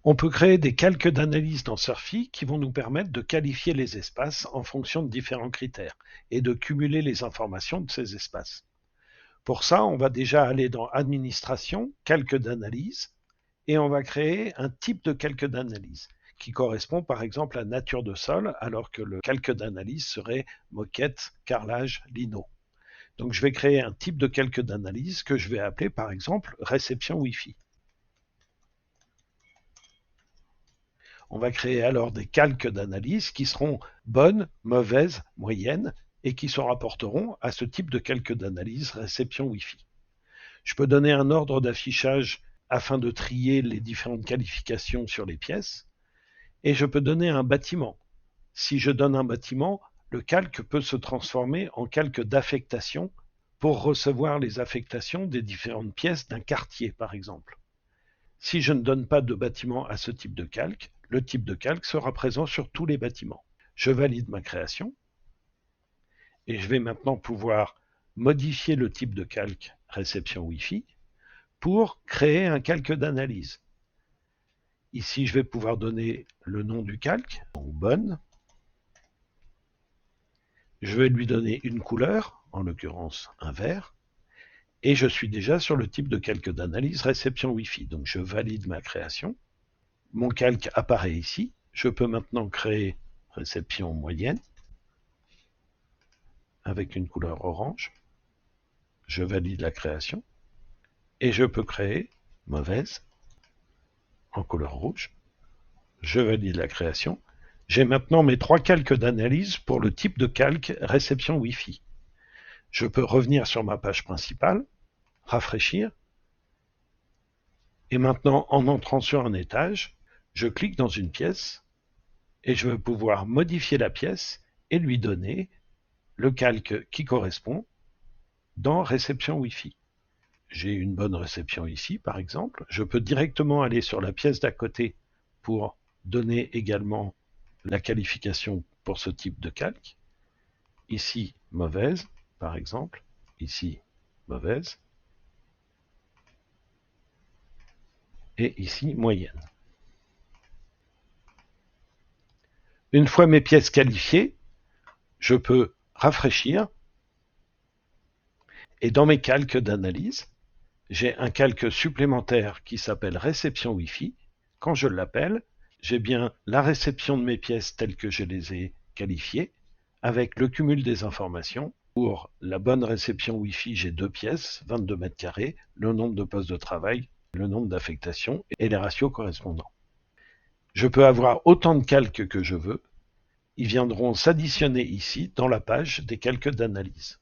On peut créer des calques d'analyse dans Surfy qui vont nous permettre de qualifier les espaces en fonction de différents critères et de cumuler les informations de ces espaces. Pour ça, on va déjà aller dans Administration, Calque d'analyse, et on va créer un type de calque d'analyse qui correspond par exemple à nature de sol, alors que le calque d'analyse serait moquette, carrelage, lino. Donc je vais créer un type de calque d'analyse que je vais appeler par exemple réception Wi-Fi. On va créer alors des calques d'analyse qui seront bonnes, mauvaises, moyennes, et qui se rapporteront à ce type de calque d'analyse réception Wi-Fi. Je peux donner un ordre d'affichage afin de trier les différentes qualifications sur les pièces, et je peux donner un bâtiment. Si je donne un bâtiment, le calque peut se transformer en calque d'affectation pour recevoir les affectations des différentes pièces d'un quartier, par exemple. Si je ne donne pas de bâtiment à ce type de calque, le type de calque sera présent sur tous les bâtiments. Je valide ma création et je vais maintenant pouvoir modifier le type de calque réception Wi-Fi pour créer un calque d'analyse. Ici, je vais pouvoir donner le nom du calque, donc bonne. Je vais lui donner une couleur, en l'occurrence un vert, et je suis déjà sur le type de calque d'analyse réception Wi-Fi. Donc je valide ma création. Mon calque apparaît ici. Je peux maintenant créer réception moyenne avec une couleur orange. Je valide la création. Et je peux créer mauvaise en couleur rouge. Je valide la création. J'ai maintenant mes 3 calques d'analyse pour le type de calque réception Wi-Fi. Je peux revenir sur ma page principale, rafraîchir, et maintenant, en entrant sur un étage, je clique dans une pièce, et je vais pouvoir modifier la pièce et lui donner le calque qui correspond dans réception Wi-Fi. J'ai une bonne réception ici, par exemple. Je peux directement aller sur la pièce d'à côté pour donner également la qualification pour ce type de calque. Ici, mauvaise, par exemple. Ici, mauvaise. Et ici, moyenne. Une fois mes pièces qualifiées, je peux rafraîchir. Et dans mes calques d'analyse, j'ai un calque supplémentaire qui s'appelle réception Wi-Fi. Quand je l'appelle, j'ai bien la réception de mes pièces telles que je les ai qualifiées, avec le cumul des informations. Pour la bonne réception Wi-Fi, j'ai 2 pièces, 22 mètres carrés, le nombre de postes de travail, le nombre d'affectations et les ratios correspondants. Je peux avoir autant de calques que je veux. Ils viendront s'additionner ici dans la page des calques d'analyse.